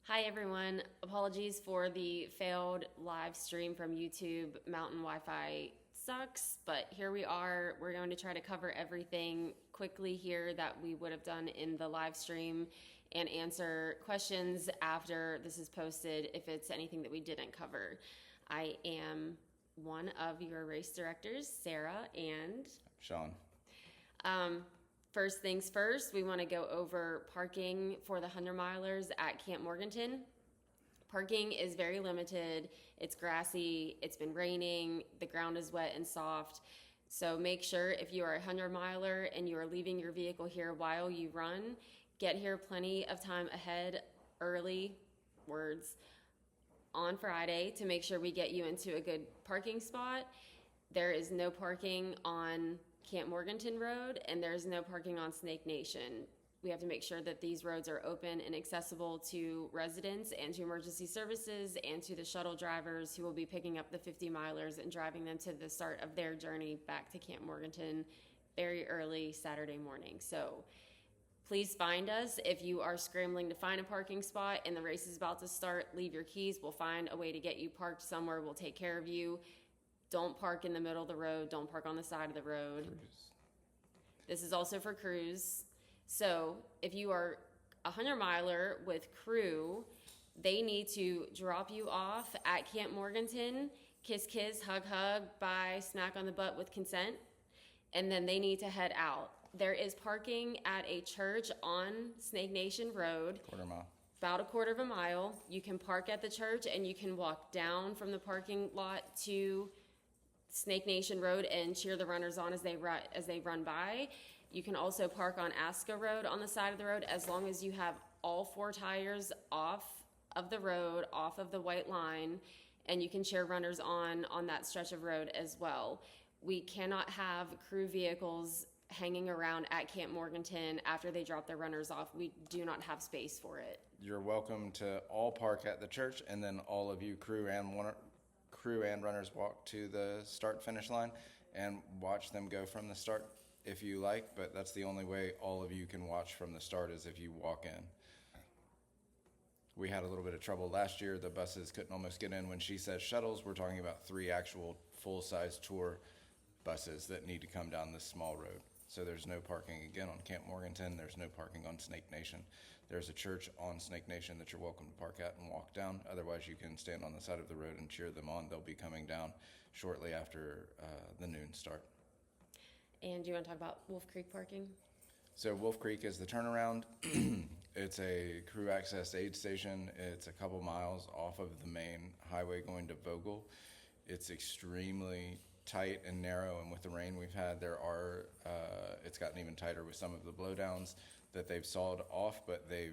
Hi everyone. Apologies for the failed live stream from YouTube. Mountain Wi-Fi sucks, but here we are. We're going to try to cover everything quickly here that we would have done in the live stream and answer questions after this is posted if it's anything that we didn't cover. I am one of your race directors, Sarah, and Sean. um, first things first, we want to go over parking for the 100-milers at Camp Morganton. Parking is very limited. It's grassy. It's been raining. The ground is wet and soft. So make sure if you are a 100-miler and you are leaving your vehicle here while you run, get here plenty of time ahead, early, words, on Friday to make sure we get you into a good parking spot. There is no parking on Camp Morganton Road, and there's no parking on Snake Nation. We have to make sure that these roads are open and accessible to residents and to emergency services and to the shuttle drivers who will be picking up the 50-milers and driving them to the start of their journey back to Camp Morganton very early Saturday morning. So please find us. If you are scrambling to find a parking spot and the race is about to start, leave your keys. We'll find a way to get you parked somewhere. We'll take care of you. Don't park in the middle of the road. Don't park on the side of the road. Cruise. This is also for crews. So if you are a 100-miler with crew, they need to drop you off at Camp Morganton, kiss, kiss, hug, hug, bye, smack on the butt with consent, and then they need to head out. There is parking at a church on Snake Nation Road. Quarter mile. About a quarter of a mile. You can park at the church and you can walk down from the parking lot to Snake Nation Road and cheer the runners on as they run by. You can also park on Aska Road on the side of the road as long as you have all four tires off of the road, off of the white line, and you can cheer runners on that stretch of road as well. We cannot have crew vehicles hanging around at Camp Morganton after they drop their runners off. We do not have space for it. You're welcome to all park at the church, and then all of you crew and runners walk to the start-finish line and watch them go from the start if you like, but that's the only way all of you can watch from the start is if you walk in. We had a little bit of trouble last year. The buses couldn't almost get in. When she says shuttles, we're talking about 3 actual full-size tour buses that need to come down this small road. So there's no parking again on Camp Morganton. There's no parking on Snake Nation. There's a church on Snake Nation that you're welcome to park at and walk down. Otherwise, you can stand on the side of the road and cheer them on. They'll be coming down shortly after the noon start. And do you want to talk about Wolf Creek parking? So Wolf Creek is the turnaround. It's a crew access aid station. It's a couple miles off of the main highway going to Vogel. It's extremely tight and narrow, and with the rain we've had, it's gotten even tighter with some of the blowdowns that they've sawed off, but they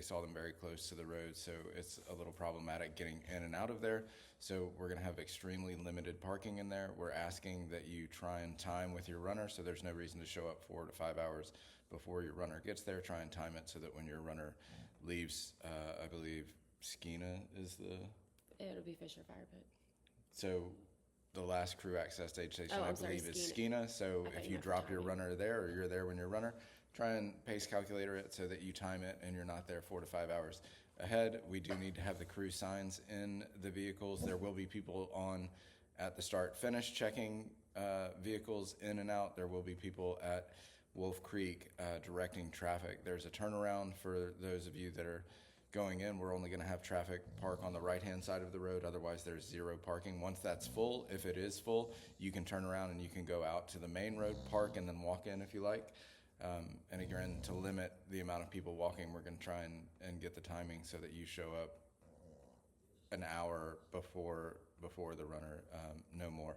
saw them very close to the road, so it's a little problematic getting in and out of there. So we're going to have extremely limited parking in there. We're asking that you try and time with your runner, so there's no reason to show up 4 to 5 hours before your runner gets there. Try and time it so that when your runner leaves, I believe Skeena is It'll be Fisher Fire Pit. So the last crew access aid station, I believe, is Skeena. Skeena. So if you drop your runner there or you're there when you're runner, try and pace calculator it so that you time it and you're not there 4 to 5 hours ahead. We do need to have the crew signs in the vehicles. There will be people on at the start finish checking vehicles in and out. There will be people at Wolf Creek directing traffic. There's a turnaround for those of you that are going in. We're only going to have traffic park on the right-hand side of the road. Otherwise, there's 0 parking. Once that's full, if it is full, you can turn around and you can go out to the main road, park, and then walk in if you like. And again, to limit the amount of people walking, we're going to try and get the timing so that you show up an hour before the runner, no more.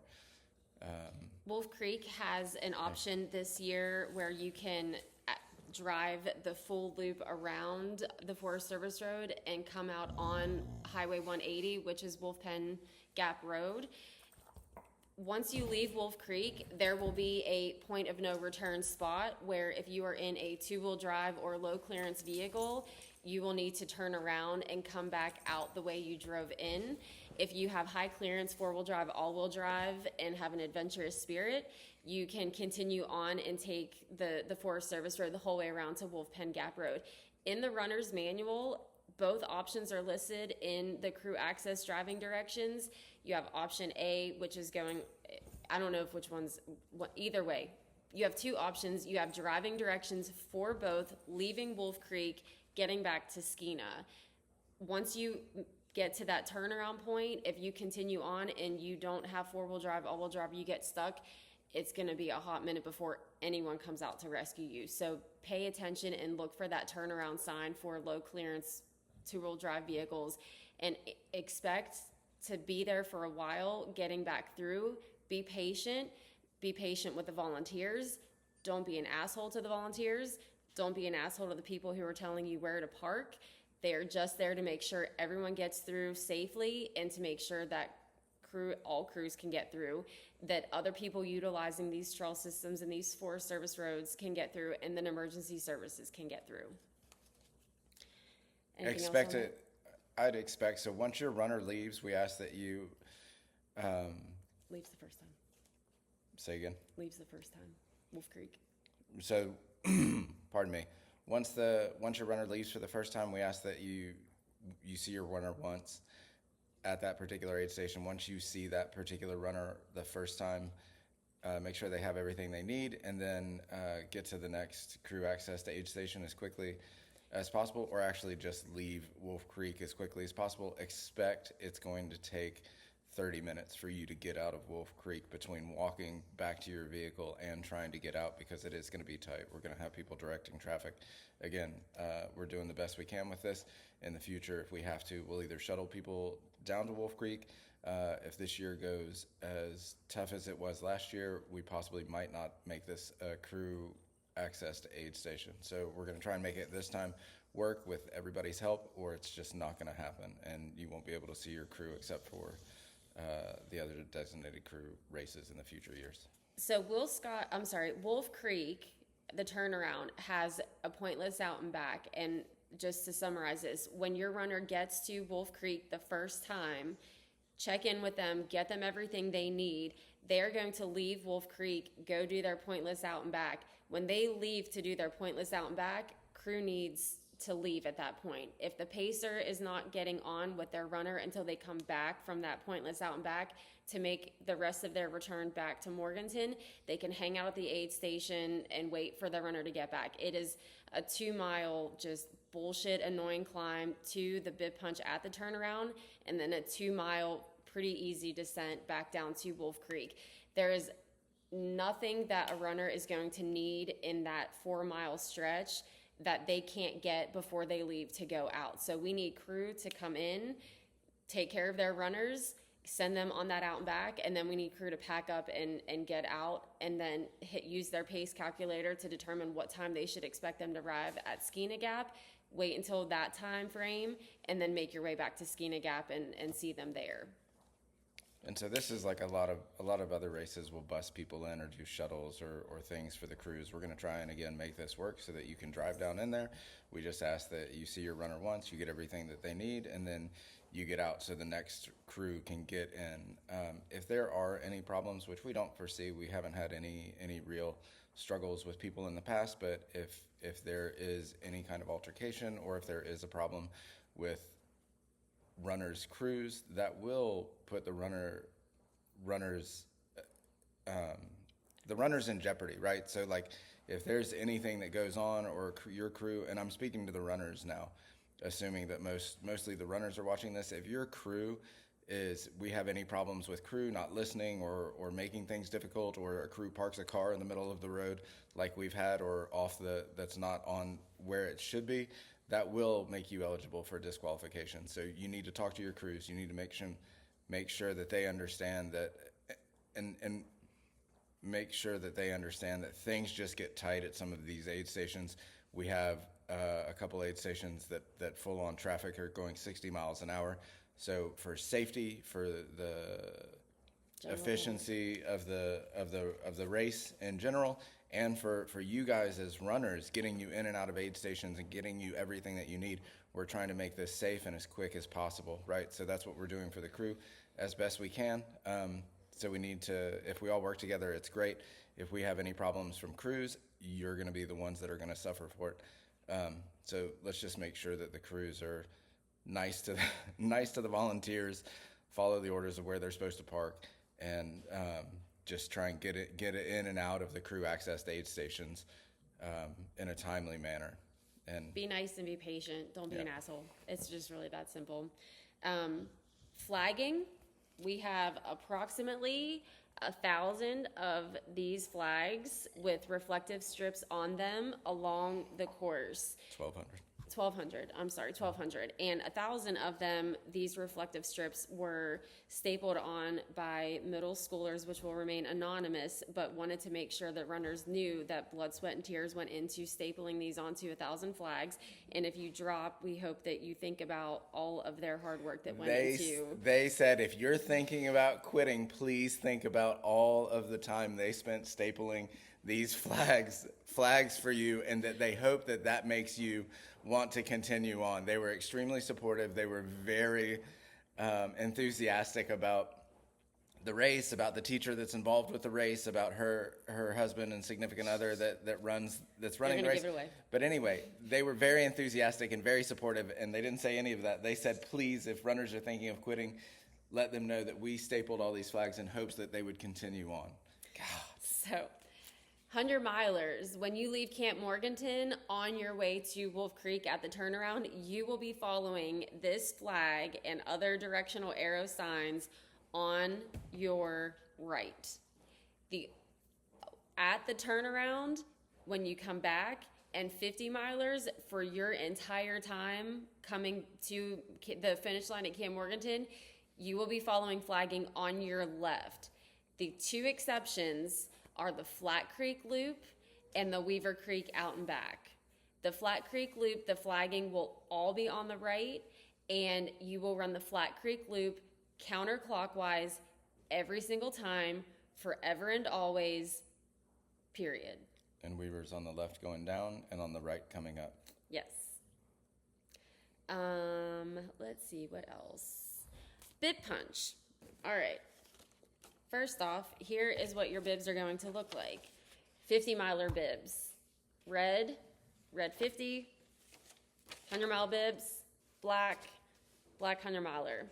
Wolf Creek has an option this year where you can drive the full loop around the Forest Service Road and come out on Highway 180, which is Wolf Pen Gap Road. Once you leave Wolf Creek, there will be a point of no return spot where if you are in a 2-wheel drive or low clearance vehicle, you will need to turn around and come back out the way you drove in. If you have high clearance 4-wheel drive, all-wheel drive, and have an adventurous spirit, you can continue on and take the Forest Service Road the whole way around to Wolf Pen Gap Road. In the runner's manual, both options are listed in the crew access driving directions. You have option A, which is going, I don't know if which one's, either way. You have two options. You have driving directions for both leaving Wolf Creek, getting back to Skeena. Once you get to that turnaround point, if you continue on and you don't have four-wheel drive, all-wheel drive, you get stuck, it's going to be a hot minute before anyone comes out to rescue you. So pay attention and look for that turnaround sign for low clearance two-wheel drive vehicles, and expect to be there for a while getting back through. Be patient with the volunteers. Don't be an asshole to the volunteers. Don't be an asshole to the people who are telling you where to park. They're just there to make sure everyone gets through safely and to make sure that all crews can get through, that other people utilizing these trail systems and these Forest Service roads can get through, and then emergency services can get through. Anything else on that? I'd expect, so once your runner leaves, we ask that you, Leaves the first time. say again? Leaves the first time. Wolf Creek. So, pardon me. Once your runner leaves for the first time, we ask that you see your runner once at that particular aid station. Once you see that particular runner the first time, make sure they have everything they need, and then get to the next crew access to aid station as quickly as possible, or actually just leave Wolf Creek as quickly as possible. Expect it's going to take 30 minutes for you to get out of Wolf Creek between walking back to your vehicle and trying to get out, because it is going to be tight. We're going to have people directing traffic. Again, we're doing the best we can with this. In the future, if we have to, we'll either shuttle people down to Wolf Creek. If this year goes as tough as it was last year, we possibly might not make this a crew access to aid station. So we're going to try and make it this time work with everybody's help, or it's just not going to happen, and you won't be able to see your crew except for the other designated crew races in the future years. So Wolf Creek, the turnaround, has a pointless out and back. And just to summarize this, when your runner gets to Wolf Creek the first time, check in with them, get them everything they need. They're going to leave Wolf Creek, go do their pointless out and back. When they leave to do their pointless out and back, crew needs to leave at that point. If the pacer is not getting on with their runner until they come back from that pointless out and back to make the rest of their return back to Morganton, they can hang out at the aid station and wait for the runner to get back. It is a 2-mile just bullshit annoying climb to the bib punch at the turnaround, and then a 2-mile pretty easy descent back down to Wolf Creek. There is nothing that a runner is going to need in that 4-mile stretch that they can't get before they leave to go out. So we need crew to come in, take care of their runners, send them on that out and back, and then we need crew to pack up and get out, and then use their pace calculator to determine what time they should expect them to arrive at Skeena Gap. Wait until that time frame, and then make your way back to Skeena Gap and see them there. And so this is like a lot of other races will bus people in or do shuttles or things for the crews. We're going to try and again make this work so that you can drive down in there. We just ask that you see your runner once, you get everything that they need, and then you get out so the next crew can get in. If there are any problems, which we don't foresee, we haven't had any real struggles with people in the past, but if there is any kind of altercation or if there is a problem with runners' crews, that will put the runners in jeopardy, right? So like if there's anything that goes on or your crew, and I'm speaking to the runners now, assuming that mostly the runners are watching this, if your crew we have any problems with crew not listening or making things difficult, or a crew parks a car in the middle of the road like we've had, or that's not on where it should be, that will make you eligible for disqualification. So you need to talk to your crews. You need to make sure that they understand that, and make sure that they understand that things just get tight at some of these aid stations. We have a couple aid stations that full on traffic are going 60 miles an hour. So for safety, for the efficiency of the race in general, and for you guys as runners, getting you in and out of aid stations and getting you everything that you need, we're trying to make this safe and as quick as possible, right? So that's what we're doing for the crew as best we can. So we need to, if we all work together, it's great. If we have any problems from crews, you're going to be the ones that are going to suffer for it. So let's just make sure that the crews are nice to nice to the volunteers, follow the orders of where they're supposed to park, and just try and get it in and out of the crew access aid stations in a timely manner. And be nice and be patient. Don't be an asshole. It's just really that simple. Flagging, we have approximately 1,000 of these flags with reflective strips on them along the course. 1,200. And 1,000 of them, these reflective strips were stapled on by middle schoolers, which will remain anonymous, but wanted to make sure that runners knew that blood, sweat, and tears went into stapling these onto 1,000 flags. And if you drop, we hope that you think about all of their hard work that went into. They said, if you're thinking about quitting, please think about all of the time they spent stapling these flags for you, and that they hope that makes you want to continue on. They were extremely supportive. They were very enthusiastic about the race, about the teacher that's involved with the race, about her husband and significant other that's running the race. Give it away. But anyway, they were very enthusiastic and very supportive, and they didn't say any of that. They said, please, if runners are thinking of quitting, let them know that we stapled all these flags in hopes that they would continue on. God. So 100 milers, when you leave Camp Morganton on your way to Wolf Creek at the turnaround, you will be following this flag and other directional arrow signs on your right. At the turnaround, when you come back, and 50 milers for your entire time coming to the finish line at Camp Morganton, you will be following flagging on your left. The two exceptions are the Flat Creek Loop and the Weaver Creek out and back. The Flat Creek Loop, the flagging will all be on the right, and you will run the Flat Creek Loop counterclockwise every single time, forever and always, period. And Weaver's on the left going down and on the right coming up. Yes. Let's see, what else? Bib punch. All right. First off, here is what your bibs are going to look like. 50 miler bibs. Red 50, 100 mile bibs, black 100 miler.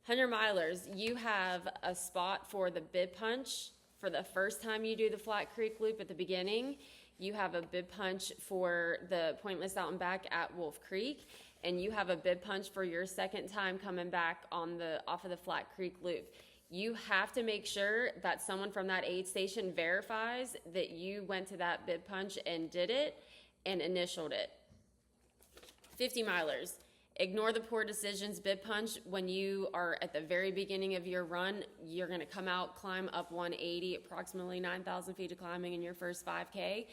100 milers, you have a spot for the bib punch for the first time you do the Flat Creek Loop at the beginning. You have a bib punch for the pointless out and back at Wolf Creek, and you have a bib punch for your second time coming back off of the Flat Creek Loop. You have to make sure that someone from that aid station verifies that you went to that bib punch and did it and initialed it. 50 milers. Ignore the poor decisions bib punch. When you are at the very beginning of your run, you're going to come out, climb up 180, approximately 9,000 feet of climbing in your first 5K.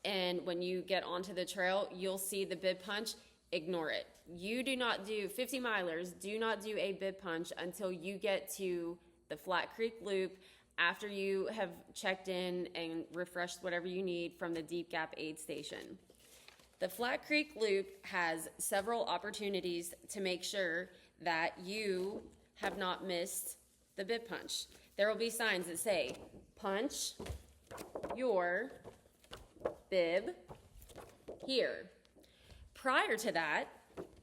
And when you get onto the trail, you'll see the bib punch. Ignore it. You do not do 50 milers. Do not do a bib punch until you get to the Flat Creek Loop after you have checked in and refreshed whatever you need from the Deep Gap aid station. The Flat Creek Loop has several opportunities to make sure that you have not missed the bib punch. There will be signs that say, punch your bib here. Prior to that,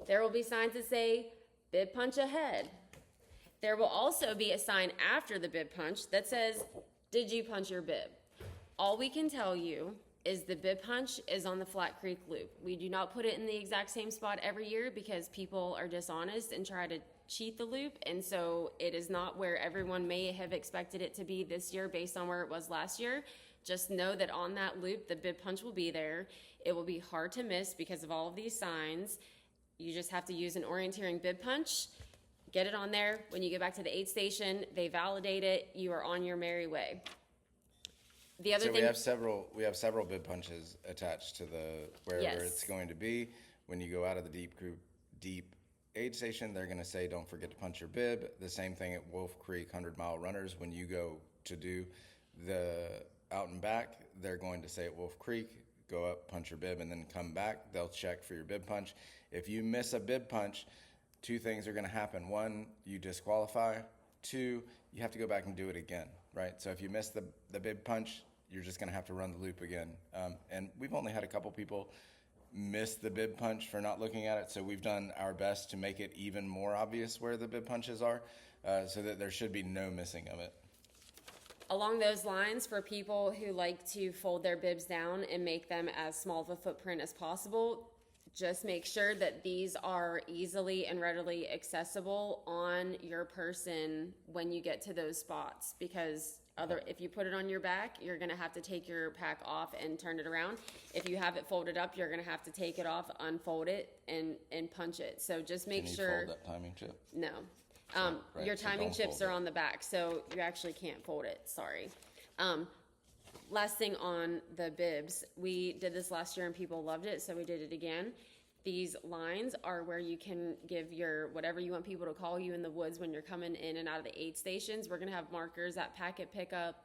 there will be signs that say, bib punch ahead. There will also be a sign after the bib punch that says, did you punch your bib? All we can tell you is the bib punch is on the Flat Creek Loop. We do not put it in the exact same spot every year because people are dishonest and try to cheat the loop, and so it is not where everyone may have expected it to be this year based on where it was last year. Just know that on that loop, the bib punch will be there. It will be hard to miss because of all of these signs. You just have to use an orienteering bib punch. Get it on there. When you get back to the aid station, they validate it. You are on your merry way. The other thing, we have several bib punches attached to wherever it's going to be. When you go out of the deep aid station, they're going to say, don't forget to punch your bib. The same thing at Wolf Creek 100-mile runners. When you go to do the out and back, they're going to say at Wolf Creek, go up, punch your bib, and then come back. They'll check for your bib punch. If you miss a bib punch, two things are going to happen. One, you disqualify. Two, you have to go back and do it again, right? So if you miss the bib punch, you're just going to have to run the loop again. And we've only had a couple people miss the bib punch for not looking at it. So we've done our best to make it even more obvious where the bib punches are, so that there should be no missing of it. Along those lines, for people who like to fold their bibs down and make them as small of a footprint as possible, just make sure that these are easily and readily accessible on your person when you get to those spots, because if you put it on your back, you're going to have to take your pack off and turn it around. If you have it folded up, you're going to have to take it off, unfold it, and punch it. So just make Can you sure. fold that timing chip? No. Right, Your so timing don't chips fold are it. on the back, so you actually can't fold it. Sorry. Last thing on the bibs, we did this last year and people loved it, so we did it again. These lines are where you can give your whatever you want people to call you in the woods when you're coming in and out of the aid stations. We're going to have markers at packet pickup,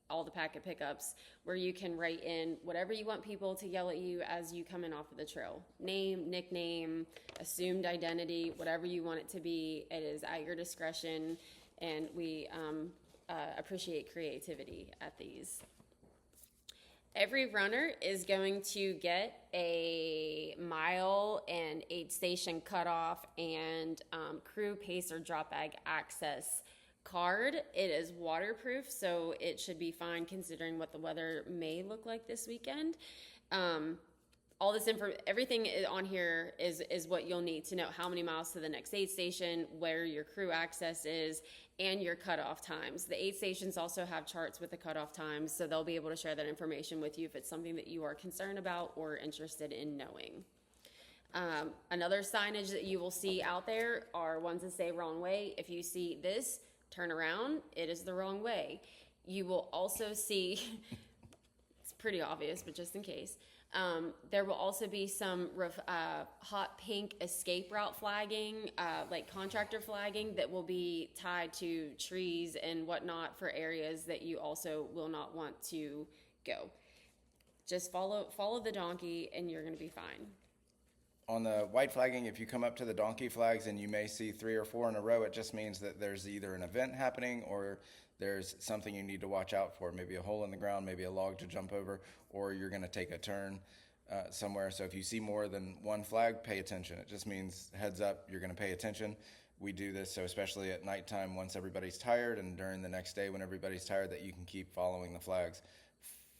all the packet pickups, where you can write in whatever you want people to yell at you as you come in off of the trail. Name, nickname, assumed identity, whatever you want it to be. It is at your discretion, and we appreciate creativity at these. Every runner is going to get a mile and aid station cutoff and crew pace or drop bag access card. It is waterproof, so it should be fine considering what the weather may look like this weekend. All this everything on here is what you'll need to know: how many miles to the next aid station, where your crew access is, and your cutoff times. The aid stations also have charts with the cutoff times, so they'll be able to share that information with you if it's something that you are concerned about or interested in knowing. Another signage that you will see out there are ones that say wrong way. If you see this, turn around, it is the wrong way. You will also see, it's pretty obvious, but just in case, there will also be some hot pink escape route flagging, like contractor flagging, that will be tied to trees and whatnot for areas that you also will not want to go. Just follow the donkey and you're going to be fine. On the white flagging, if you come up to the donkey flags and you may see 3 or 4 in a row, it just means that there's either an event happening or there's something you need to watch out for. Maybe a hole in the ground, maybe a log to jump over, or you're going to take a turn somewhere. So if you see more than one flag, pay attention. It just means heads up, you're going to pay attention. We do this so especially at nighttime once everybody's tired, and during the next day when everybody's tired, that you can keep following the flags.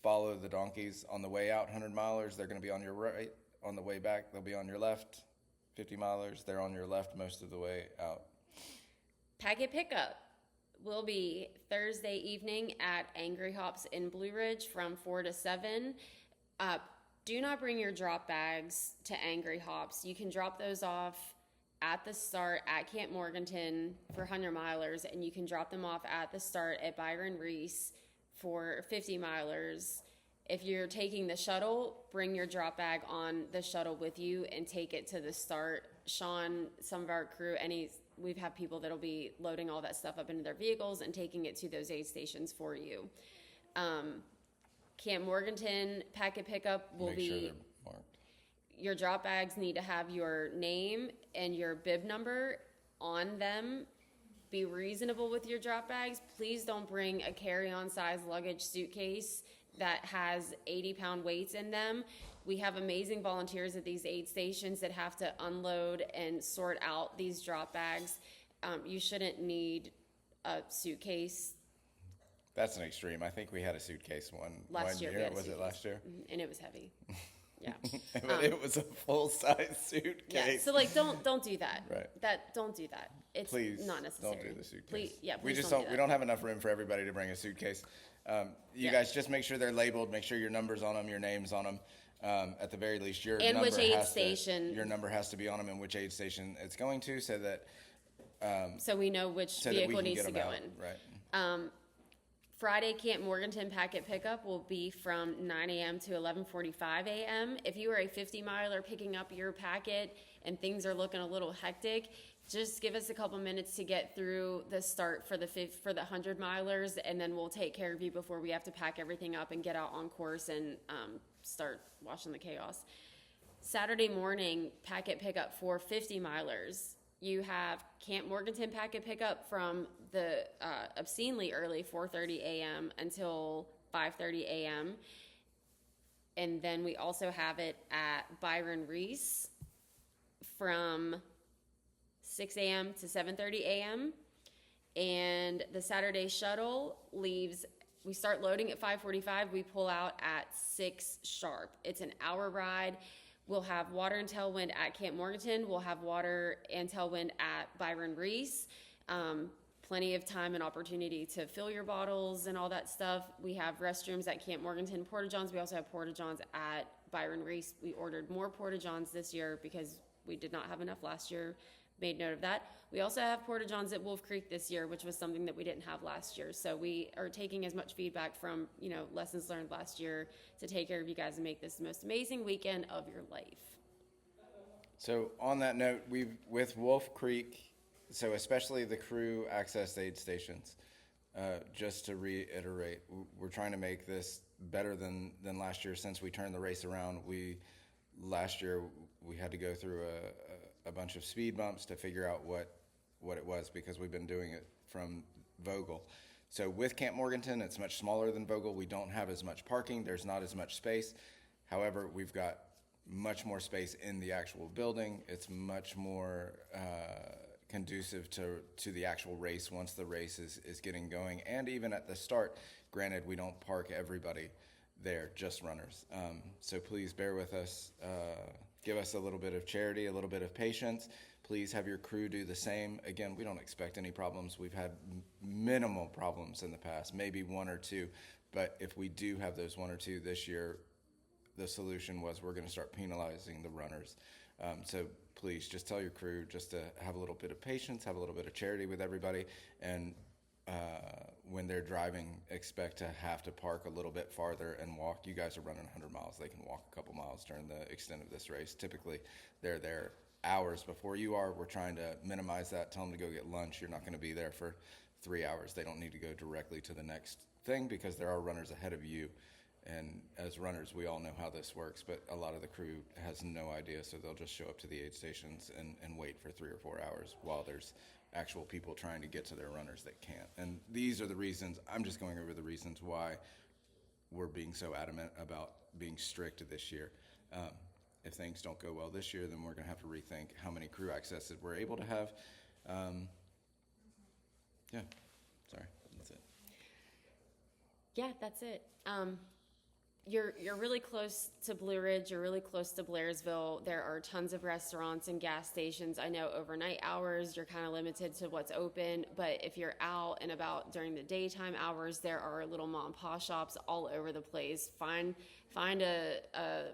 Follow the donkeys on the way out, 100 milers, they're going to be on your right. On the way back, they'll be on your left. 50 milers, they're on your left most of the way out. Packet pickup will be Thursday evening at Angry Hops in Blue Ridge from 4 to 7. Do not bring your drop bags to Angry Hops. You can drop those off at the start at Camp Morganton for 100 milers, and you can drop them off at the start at Byron Reese for 50 milers. If you're taking the shuttle, bring your drop bag on the shuttle with you and take it to the start. Sean, some of our crew, we've had people that'll be loading all that stuff up into their vehicles and taking it to those aid stations for you. Camp Morganton packet pickup will Make sure be they're marked. Your drop bags need to have your name and your bib number on them. Be reasonable with your drop bags. Please don't bring a carry-on size luggage suitcase that has 80-pound weights in them. We have amazing volunteers at these aid stations that have to unload and sort out these drop bags. You shouldn't need a suitcase. That's an extreme. I think we had a suitcase one year. Was it last year? And it was heavy. Yeah. But it was a full-size suitcase. Yeah. So don't do that. Right. Don't do that. It's Please not necessary. don't do the suitcase. Please We just don't. We don't have enough room for everybody to bring a suitcase. You guys just make sure they're labeled. Make sure your number's on them, your name's on them. At the very least, your and number which aid station. Your number has to be on them and which aid station it's going to, so that so we know which vehicle needs to go in. Right. Friday, Camp Morganton packet pickup will be from 9 a.m. to 11:45 a.m. If you are a 50-miler picking up your packet and things are looking a little hectic, just give us a couple minutes to get through the start for the 100 milers, and then we'll take care of you before we have to pack everything up and get out on course and start watching the chaos. Saturday morning, packet pickup for 50 milers. You have Camp Morganton packet pickup from the obscenely early 4:30 a.m. until 5:30 a.m. And then we also have it at Byron Reese from 6 a.m. to 7:30 a.m. And the Saturday shuttle leaves, we start loading at 5:45, we pull out at 6 sharp. It's an hour ride. We'll have water and tailwind at Camp Morganton. We'll have water and tailwind at Byron Reese. Plenty of time and opportunity to fill your bottles and all that stuff. We have restrooms at Camp Morganton, Porta-Johns. We also have Porta-Johns at Byron Reese. We ordered more Porta-Johns this year because we did not have enough last year. Made note of that. We also have Porta-Johns at Wolf Creek this year, which was something that we didn't have last year. So we are taking as much feedback from, lessons learned last year to take care of you guys and make this the most amazing weekend of your life. So on that note, with Wolf Creek, so especially the crew access aid stations, just to reiterate, we're trying to make this better than last year. Since we turned the race around, last year we had to go through a bunch of speed bumps to figure out what it was, because we've been doing it from Vogel. So with Camp Morganton, it's much smaller than Vogel. We don't have as much parking. There's not as much space. However, we've got much more space in the actual building. It's much more conducive to the actual race once the race is getting going. And even at the start, granted, we don't park everybody there, just runners. So please bear with us. Give us a little bit of charity, a little bit of patience. Please have your crew do the same. Again, we don't expect any problems. We've had minimal problems in the past, maybe one or two. But if we do have those one or two this year, the solution was we're going to start penalizing the runners. So please just tell your crew just to have a little bit of patience, have a little bit of charity with everybody. And when they're driving, expect to have to park a little bit farther and walk. You guys are running 100 miles. They can walk a couple miles during the extent of this race. Typically, they're there hours before you are. We're trying to minimize that. Tell them to go get lunch. You're not going to be there for 3 hours. They don't need to go directly to the next thing because there are runners ahead of you. And as runners, we all know how this works, but a lot of the crew has no idea, so they'll just show up to the aid stations and wait for 3 or 4 hours while there's actual people trying to get to their runners that can't. And these are the reasons, I'm just going over the reasons why we're being so adamant about being strict this year. If things don't go well this year, then we're going to have to rethink how many crew accesses we're able to have. Yeah, sorry, that's it. Yeah, that's it. You're really close to Blue Ridge. You're really close to Blairsville. There are tons of restaurants and gas stations. I know overnight hours, you're kind of limited to what's open, but if you're out and about during the daytime hours, there are little mom and pop shops all over the place. Find a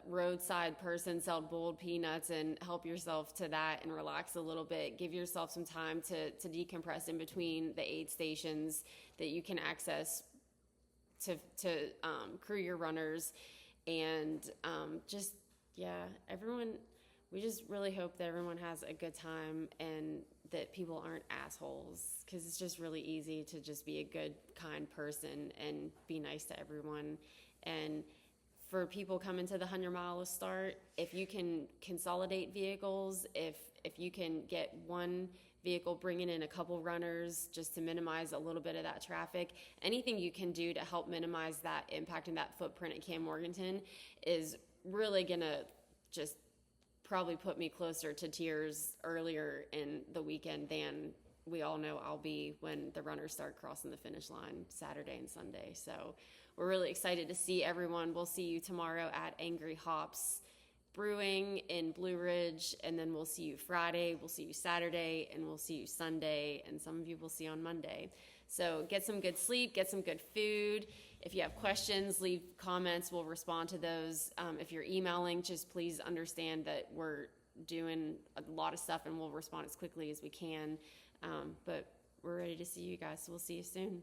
roadside person selling boiled peanuts and help yourself to that and relax a little bit. Give yourself some time to decompress in between the aid stations that you can access to crew your runners. And everyone, we just really hope that everyone has a good time and that people aren't assholes, because it's just really easy to just be a good, kind person and be nice to everyone. And for people coming to the 100-mile start, if you can consolidate vehicles, if you can get one vehicle bringing in a couple runners just to minimize a little bit of that traffic, anything you can do to help minimize that impact and that footprint at Camp Morganton is really gonna just probably put me closer to tears earlier in the weekend than we all know I'll be when the runners start crossing the finish line Saturday and Sunday. So we're really excited to see everyone. We'll see you tomorrow at Angry Hops Brewing in Blue Ridge, and then we'll see you Friday, we'll see you Saturday, and we'll see you Sunday, and some of you will see on Monday. So get some good sleep, get some good food. If you have questions, leave comments, we'll respond to those. If you're emailing, just please understand that we're doing a lot of stuff and we'll respond as quickly as we can. But we're ready to see you guys, so we'll see you soon.